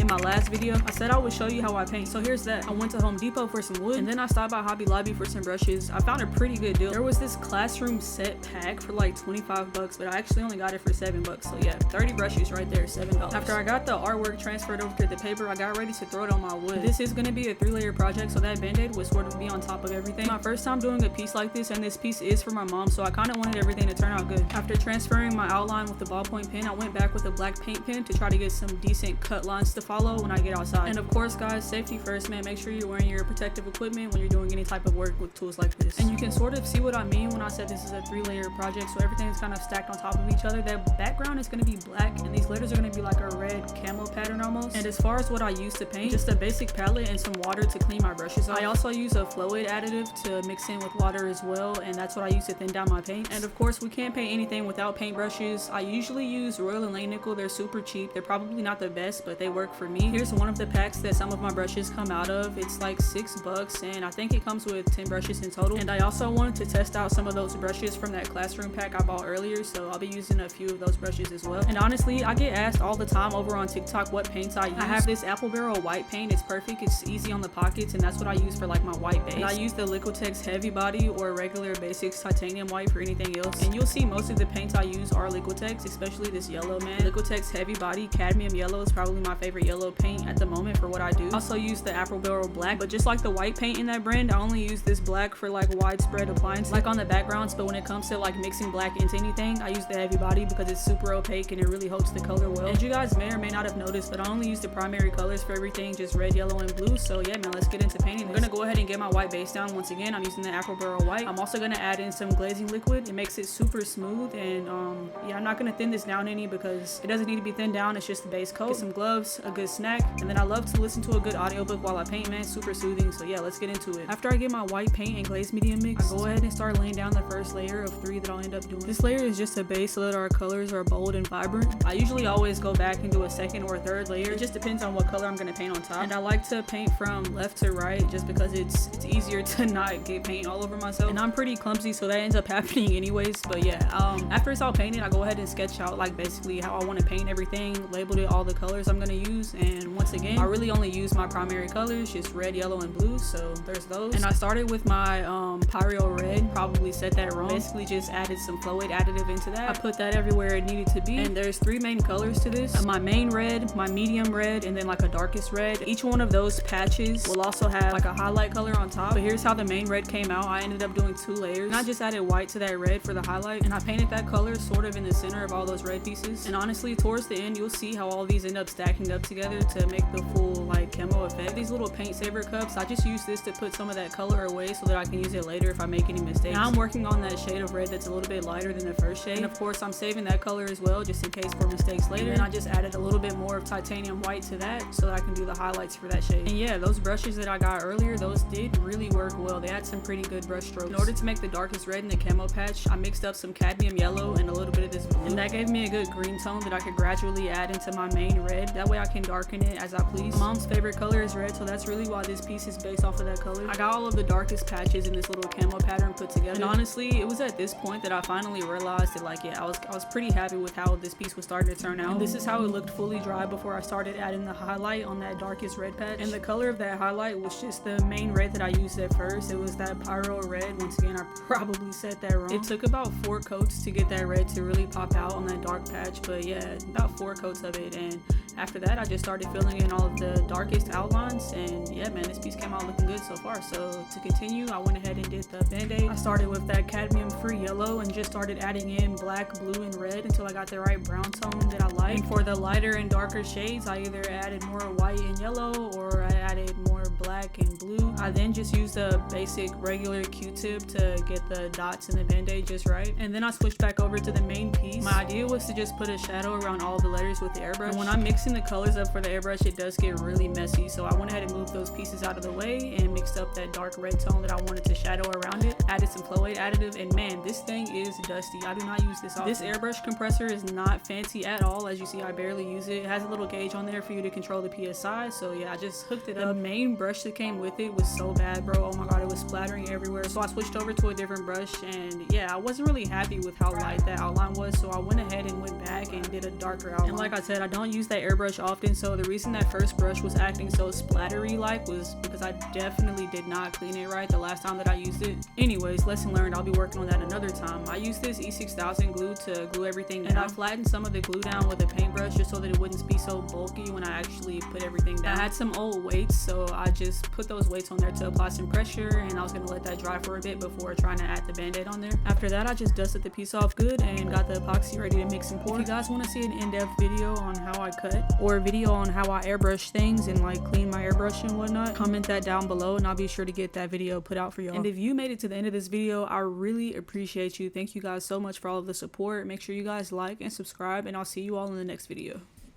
in my last video, I said I would show you how I paint. So here's that. I went to Home Depot for some wood, and then I stopped by Hobby Lobby for some brushes. I found a pretty good deal. There was this classroom set pack for like 25 bucks, but I actually only got it for 7 bucks. So yeah, 30 brushes right there, $7. After I got the artwork transferred over to the paper, I got ready to throw it on my wood. This is gonna be a 3-layer project, so that band-aid would sort of be on top of everything. My first time doing a piece like this, and this piece is for my mom, so I kind of wanted everything to turn out good. After transferring my outline with the ballpoint pen, I went back with a black paint pen to try to get some decent cut lines to follow when I get outside. And of course, guys, safety first, man. Make sure you're wearing your protective equipment when you're doing any type of work with tools like this. And you can sort of see what I mean when I said this is a 3-layer project, so everything's kind of stacked on top of each other. That background is going to be black, and these letters are going to be like a red camo pattern almost. And as far as what I use to paint, just a basic palette and some water to clean my brushes off. I also use a Flow-Aid additive to mix in with water as well, and that's what I use to thin down my paint. And of course, we can't paint anything without paint brushes. I usually use Royal and Langnickel. They're super cheap. They're probably not the best, but they work for me. Here's one of the packs that some of my brushes come out of. It's like 6 bucks, and I think it comes with 10 brushes in total. And I also wanted to test out some of those brushes from that classroom pack I bought earlier, so I'll be using a few of those brushes as well. And honestly, I get asked all the time over on TikTok what paints I use. I have this Apple Barrel white paint. It's perfect. It's easy on the pockets, and that's what I use for like my white base. And I use the Liquitex Heavy Body or regular basics titanium white for anything else. And you'll see most of the paints I use are Liquitex, especially this yellow, man. Liquitex Heavy Body Cadmium Yellow is probably my favorite yellow paint at the moment for what I do. I also use the Apple Barrel Black, but just like the white paint in that brand, I only use this black for like widespread appliances, like on the backgrounds. But when it comes to like mixing black into anything, I use the Heavy Body because it's super opaque and it really holds the color well. And you guys may or may not have noticed, but I only use the primary colors for everything, just red, yellow, and blue. So yeah, man, let's get into painting. I'm gonna go ahead and get my white base down. Once again, I'm using the Apple Barrel White. I'm also gonna add in some glazing liquid. It makes it super smooth, and yeah, I'm not gonna thin this down any because it doesn't need to be thinned down. It's just the base coat. Get some gloves, a good snack, and then I love to listen to a good audiobook while I paint, man. Super soothing. So yeah, let's get into it. After I get my white paint and glaze medium mix, I go ahead and start laying down the first layer of 3 that I'll end up doing. This layer is just a base so that our colors are bold and vibrant. I usually always go back and do a second or third layer. It just depends on what color I'm gonna paint on top. And I like to paint from left to right just because it's easier to not get paint all over myself. And I'm pretty clumsy, so that ends up happening anyways. But yeah, after it's all painted, I go ahead and sketch out like basically how I want to paint everything, labeled it all the colors I'm gonna use. And once again, I really only use my primary colors, just red, yellow, and blue. So there's those. And I started with my Pyro Red, probably said that wrong. Basically just added some Flow-Aid additive into that. I put that everywhere it needed to be. And there's 3 main colors to this. My main red, my medium red, and then like a darkest red. Each one of those patches will also have like a highlight color on top. But here's how the main red came out. I ended up doing 2 layers. And I just added white to that red for the highlight, and I painted that color sort of in the center of all those red pieces. And honestly, towards the end, you'll see how all these end up stacking up together to make the full like camo effect. These little paint saver cups, I just use this to put some of that color away so that I can use it later if I make any mistakes. Now I'm working on that shade of red that's a little bit lighter than the first shade, and of course I'm saving that color as well just in case for mistakes later. And I just added a little bit more of titanium white to that so that I can do the highlights for that shade. And yeah, those brushes that I got earlier, those did really work well. They had some pretty good brush strokes. In order to make the darkest red in the camo patch, I mixed up some cadmium yellow and a little bit of this blue, and that gave me a good green tone that I could gradually add into my main red. That way I can darken it as I please. My mom's favorite color is red, so that's really why this piece is based off of that color. I got all of the darkest patches in this little camo pattern put together, and honestly, it was at this point that I finally realized that like, yeah, I was pretty happy with how this piece was starting to turn out. And this is how it looked fully dry before I started adding the highlight on that darkest red patch. And the color of that highlight was just the main red that I used at first. It was that Pyro Red. Once again, I probably said that wrong. It took about 4 coats to get that red to really pop out on that dark patch, but yeah, about 4 coats of it. And after that, I just started filling in all of the darkest outlines, and yeah, man, this piece came out looking good so far. So to continue, I went ahead and did the band-aid. I started with that cadmium free yellow and just started adding in black, blue, and red until I got the right brown tone that I like. And for the lighter and darker shades, I either added more white and yellow or I added more black and blue. I then just used a basic regular Q-tip to get the dots in the band-aid just right. And then I switched back over to the main piece. My idea was to just put a shadow around all the letters with the airbrush. And when I'm mixing the colors up for the airbrush, it does get really messy. So I went ahead and moved those pieces out of the way and mixed up that dark red tone that I wanted to shadow around it. Added some Flow-Aid additive, and man, this thing is dusty. I do not use this often. This airbrush compressor is not fancy at all. As you see, I barely use it. It has a little gauge on there for you to control the PSI. So yeah, I just hooked it up. The main brush brush that came with it was so bad, bro. Oh my god, it was splattering everywhere. So I switched over to a different brush, and yeah, I wasn't really happy with how light that outline was, so I went ahead and went back and did a darker outline. And like I said, I don't use that airbrush often, so the reason that first brush was acting so splattery like was because I definitely did not clean it right the last time that I used it. Anyways, lesson learned, I'll be working on that another time. I used this E6000 glue to glue everything down, and I flattened some of the glue down with a paintbrush just so that it wouldn't be so bulky when I actually put everything down. I had some old weights, so I just put those weights on there to apply some pressure, and I was gonna let that dry for a bit before trying to add the band-aid on there. After that, I just dusted the piece off good and got the epoxy ready to mix and pour. If you guys want to see an in-depth video on how I cut, or a video on how I airbrush things and like clean my airbrush and whatnot, comment that down below and I'll be sure to get that video put out for y'all. And if you made it to the end of this video, I really appreciate you. Thank you guys so much for all of the support. Make sure you guys like and subscribe, and I'll see you all in the next video.